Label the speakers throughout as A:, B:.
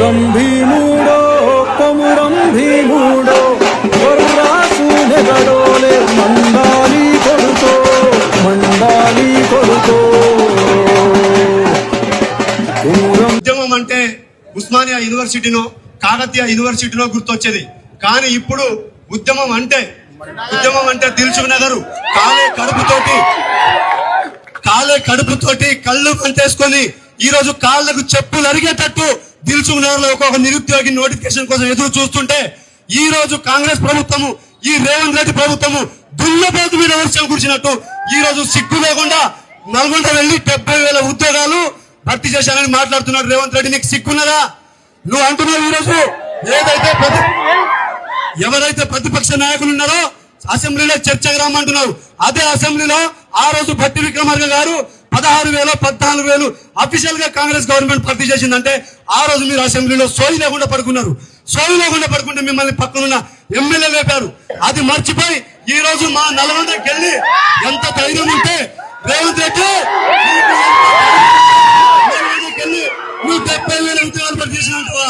A: కొమురం భీముడో కొమురం భీముడో గొర్రాసునెగడోలే మండాలి కొడుకో మండాలి కొడుకో.
B: ఉద్యమం అంటే ఉస్మానియా యూనివర్సిటీనో కాకతీయ యూనివర్సిటీనో గుర్తొచ్చేది. కానీ ఇప్పుడు ఉద్యమం అంటే దిల్సుఖ్ నగర్ కాలే కడుపుతోటి కళ్ళు పంటేసుకొని ఈ రోజు కాళ్లకు చెప్పులు అరిగేటట్టు దిల్సుఖ్ నగర్ లో ఒక నిరుద్యోగి నోటిఫికేషన్ కోసం ఎదురు చూస్తుంటే ఈ రోజు కాంగ్రెస్ ప్రభుత్వము ఈ రేవంత్ రెడ్డి ప్రభుత్వము దున్నపోతు మీద వర్షం కురిచినట్టు ఈ రోజు సిగ్గు లేకుండా నల్గొండ వెళ్లి 70,000 ఉద్యోగాలు భర్తీ చేశానని మాట్లాడుతున్నాడు రేవంత్ రెడ్డి. నీకు సిగ్గున్నదా? నువ్వు అంటున్నావు ఈ రోజు ఎవరైతే ప్రతిపక్ష నాయకులు ఉన్నారో అసెంబ్లీలో చర్చకు రమ్మంటున్నారు. అదే అసెంబ్లీలో ఆ రోజు భట్టి విక్రమార్క గారు 16,000 14,000 అఫీషియల్ గా కాంగ్రెస్ గవర్నమెంట్ భర్తీ చేసిందంటే ఆ రోజు మీరు అసెంబ్లీలో సోయి లేకుండా పడుకున్నారు. సోయి లేకుండా పడుకుంటే మిమ్మల్ని పక్కనున్న ఎమ్మెల్యే లేపారు. అది మర్చిపోయి ఈ రోజు మా నల్గొండకి వెళ్ళి ఎంత ధైర్యం ఉంటే రేవంత్ రెడ్డి నువ్వు 70,000 ఉద్యోగాలు భర్తీ చేసినట్టువా?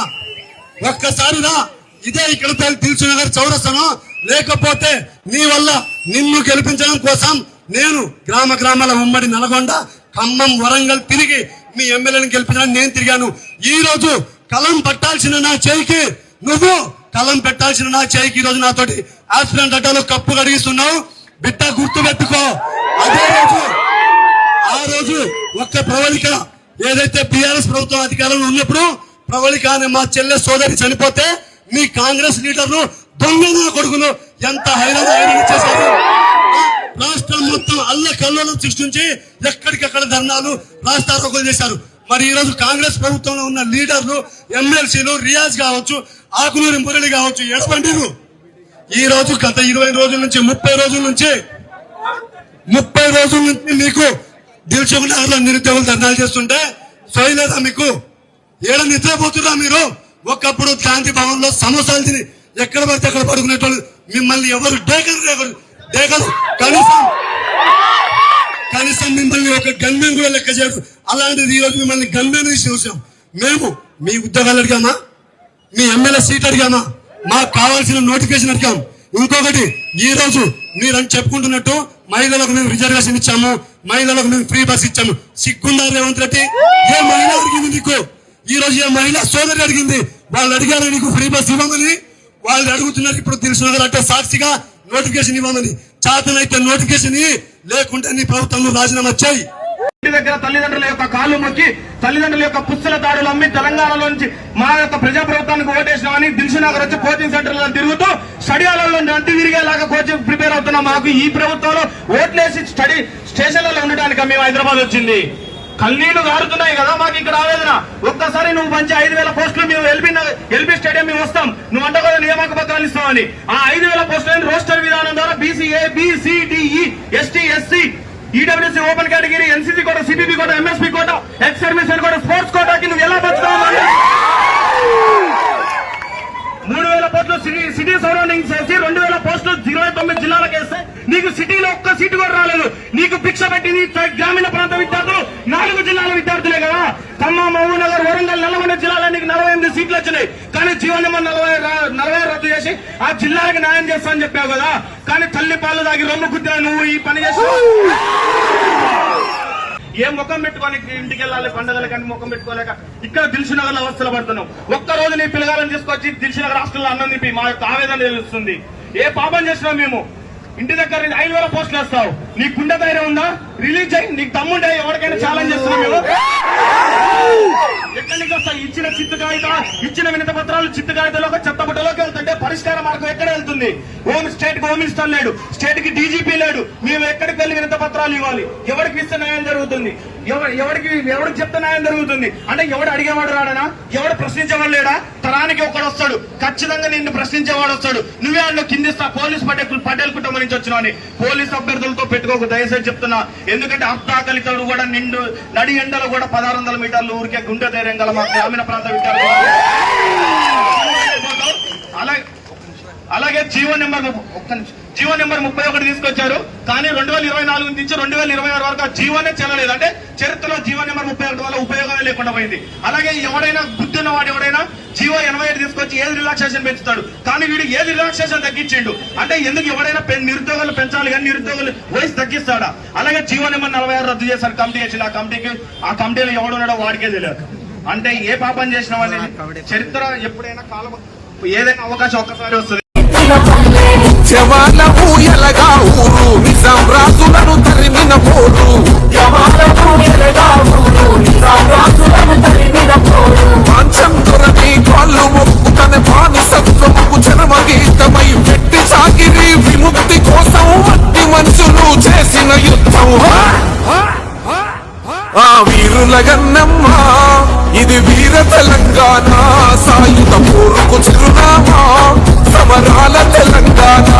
B: ఒక్కసారి రా, ఇదే ఇక్కడ దిల్సుఖ్ నగర్ చౌరస్తాను. లేకపోతే నీ వల్ల నిన్ను గెలిపించడం కోసం నేను గ్రామాల ఉమ్మడి నల్గొండ ఖమ్మం వరంగల్ తిరిగి మీ ఎమ్మెల్యేని గెలిపించడానికి నేను తిరిగాను. ఈ రోజు కలం పట్టాల్సిన నా చేయికి నువ్వు కలం పెట్టాల్సిన నా చేయికి ఈ రోజు నాతోటి ఆస్పిరెంట్ అడ్డాలో కప్పు కడిగిస్తున్నావు. బిడ్డ గుర్తు పెట్టుకో. అదే ఆ రోజు ఒక్క ప్రవళిక ఏదైతే టీఆర్ఎస్ ప్రభుత్వం అధికారంలో ఉన్నప్పుడు ప్రవళిక అనే మా చెల్లె సోదరి చనిపోతే మీ కాంగ్రెస్ లీడర్లు దొంగ కొడుకులు ఎంత హైరాణ చేశారు. రాష్ట్రం మొత్తం అల్లకల్లోలం సృష్టించి ఎక్కడికక్కడ ధర్నాలు రాస్తారోకలు చేశారు. మరి ఈ రోజు కాంగ్రెస్ ప్రభుత్వంలో ఉన్న లీడర్లు ఎమ్మెల్సీలు రియాజ్ కావచ్చు, ఆకునూరి మురళి కావచ్చు, ఎడబండిరు ఈ రోజు గత 20 రోజుల నుంచి 30 రోజుల నుంచి మీకు దిల్సుఖ్ నగర్ లో నిరుద్యోగులు ధర్నాలు చేస్తుంటే సోయలేదా? మీకు ఏడ నిద్రపోతున్నా మీరు? ఒకప్పుడు గాంధీ భవన్ లో సమోసాలు తిని ఎక్కడ పడితే అక్కడ పడుకునేటోళ్ళు మిమ్మల్ని ఎవరు డేగలు కనీసం మిమ్మల్ని ఒక గన్మెన్ కూడా లెక్క చేయరు. అలాంటిది ఈ రోజు మిమ్మల్ని గన్మెన్ చూసాం. మేము మీ ఉద్యోగాలు అడిగామా? మీ ఎమ్మెల్యే సీట్ అడిగామా? మాకు కావాల్సిన నోటిఫికేషన్ అడిగాం. ఇంకొకటి ఈ రోజు మీరు చెప్పుకుంటున్నట్టు మహిళలకు మేము రిజర్వేషన్ ఇచ్చాము, మహిళలకు మేము ఫ్రీ బస్ ఇచ్చాము. సిగ్గుందా రేవంత్ రెడ్డి? ఏ మహిళ అడిగింది నీకు? ఈ రోజు ఏ మహిళా సోదరి అడిగింది? వాళ్ళు అడిగారు నీకు ఫ్రీ బస్ ఇవ్వమని. వాళ్ళు అడుగుతున్నారు ఇప్పుడు దిల్సుఖ్ నగర్ అంటే సాక్షిగా నోటిఫికేషన్ ఇవ్వమని. చాతనైతే నోటిఫికేషన్ లేకుంటే నీ ప్రభుత్వంలో రాజీనామా చేయి.
C: ఇంటి దగ్గర తల్లిదండ్రుల యొక్క కాళ్ళు మొక్కి తల్లిదండ్రుల యొక్క పుస్తల దాడులు అమ్మి తెలంగాణలో నుంచి మా యొక్క ప్రజాప్రభుత్వానికి ఓటేసినామని దిల్సుఖ్ నగర్ వచ్చి కోచింగ్ సెంటర్లలో తిరుగుతూ స్టడీ హాల్లో అంటి తిరిగేలాగా కోచింగ్ ప్రిపేర్ అవుతున్నాం. మాకు ఈ ప్రభుత్వంలో ఓట్లేసి స్టడీ స్టేషన్లలో ఉండడానికి మేము హైదరాబాద్ వచ్చింది. కన్నీళ్లు గారుతున్నాయి కదా మాకు ఇక్కడ ఆవేదన. ఒక్కసారి నువ్వు మంచి 5,000 పోస్టులు మేము ఎల్బీ స్టేడియం మేము వస్తాం, నువ్వు అంట కూడా నియామక పత్రాలు ఇస్తామని. ఆ 5,000 పోస్టులను రోస్టర్ విధానం ద్వారా BCA BCDE ST SC EWC open category NCC quota CBB quota MSP quota ex service quota sports కోటాకి నువ్వు ఎలా బతుకుతావు? 3,000 పోస్టులు సిటీ సరౌండింగ్స్ వేసి 2,000 పోస్టులు 29 జిల్లాలకు వేస్తే నీకు సిటీలో ఒక్క సీటు కూడా రాలేదు. నీకు భిక్ష పెట్టింది గ్రామీణ ప్రాంత విద్యార్థులు 4 జిల్లాల విద్యార్థులే కదా. ఖమ్మం, మహబూబ్నగర్, వరంగల్, నల్గొండ జిల్లాలో నీకు 48 సీట్లు వచ్చినాయి. కానీ జీవో నెంబర్ 40 రద్దు చేసి ఆ జిల్లాలకు న్యాయం చేస్తా అని చెప్పావు కదా. కానీ తల్లి పాలు దాగి రొమ్ము గుద్దిన నువ్వు ఈ పని చేస్తావు. ఏ ముఖం పెట్టుకోని ఇంటికి వెళ్ళాలి పండుగలు కానీ ముఖం పెట్టుకోలేక ఇక్కడ దిల్సుఖ్ నగర్ లో అవస్థలు పడుతున్నావు. ఒక్కరోజు నీ పిల్లగాలను తీసుకొచ్చి దిల్సుఖ్ నగర్ హాస్టల్లో అన్నం తిప్పి మా యొక్క ఆవేదన తెలుస్తుంది. ఏ పాపం చేసినావు? మేము ఇంటి దగ్గర 5,000 పోస్టులు వేస్తావు. నీకు గుండె ధైర్యం ఉందా? రిలీజ్ అయ్యి నీకు తమ్ముండే ఎవరికైనా ఛాలెంజ్ చేస్తున్నాం మేము. ఎక్కడి నుంచి వస్తాయి? ఇచ్చిన చిత్తు కాగిత ఇచ్చిన వినతి పత్రాలు చిత్తు కాగితలోకి చెత్తబుట్టలోకి వెళ్తుంటే పరిష్కార మార్గం ఎక్కడ వెళ్తుంది? స్టేట్ కి హోమ్ మినిస్టర్ లేడు, స్టేట్ కి డీజీపీ లేడు. మేము ఎక్కడికి వెళ్ళి వినతి పత్రాలు ఇవ్వాలి? ఎవరికి ఇస్తే న్యాయం జరుగుతుంది? ఎవరికి చెప్తే న్యాయం జరుగుతుంది? అంటే ఎవడు అడిగేవాడు రాడనా? ఎవడు ప్రశ్నించేవాడు లేడా? తరానికి ఒకడు వస్తాడు, ఖచ్చితంగా నిన్ను ప్రశ్నించేవాడు వస్తాడు. నువ్వే అందులో కిందిస్తా పోలీస్ పటేల్ కుటుంబం నుంచి వచ్చినావని పోలీస్ అభ్యర్థులతో పెట్టుకోక దయచేసి చెప్తున్నా. ఎందుకంటే అర్థాకలితడు కూడా నిండు నడి ఎండలు కూడా 1600 మీటర్లు ఊరికే గుండె ధైర్యం గల మా గ్రామీణ ప్రాంత విద్యార్థులు. అలాగే జీవో నెంబర్ జీవో నెంబర్ 31 తీసుకొచ్చారు. కానీ 2024 నుంచి 2026 వరకు ఆ జీవోనే చెల్లలేదు. అంటే చరిత్రలో జీవో నెంబర్ 31 వల్ల ఉపయోగమే లేకుండా పోయింది. అలాగే ఎవడైనా గుర్తున్న వాడు ఎవడైనా జీవో 87 తీసుకొచ్చి ఏది రిలాక్సేషన్ పెంచుతాడు, కానీ వీడు ఏది రిలాక్సేషన్ తగ్గించిండు. అంటే ఎందుకు ఎవడైనా నిరుద్యోగులు పెంచాలి కానీ నిరుద్యోగులు వయసు తగ్గిస్తాడా? అలాగే జీవో నెంబర్ 46 రద్దు చేశారు. కమిటీ వచ్చింది. ఆ కమిటీలో ఎవడున్నాడో వాడికే తెలియదు. అంటే ఏ పాపం చేసిన వాళ్ళని చరిత్ర ఎప్పుడైనా కాలం ఏదైనా అవకాశం ఒక్కసారి వస్తుంది.
D: జవాల ఊయలగా ఊరు నిజాం రాజులను తరిమిన పోరు, పాంచం దొరని కాళ్ళు మొక్కు తన బానిసత్వముకు జన్మగీతమై పెట్టి సాగిరి విముక్తి కోసం వట్టి మనుషులు చేసిన యుద్ధం. ఆ వీరుల గన్నమ్మ ఇది వీర తెలంగాణ, సాయుధ పోరుకు చిరునామా సమరాల తెలంగాణ.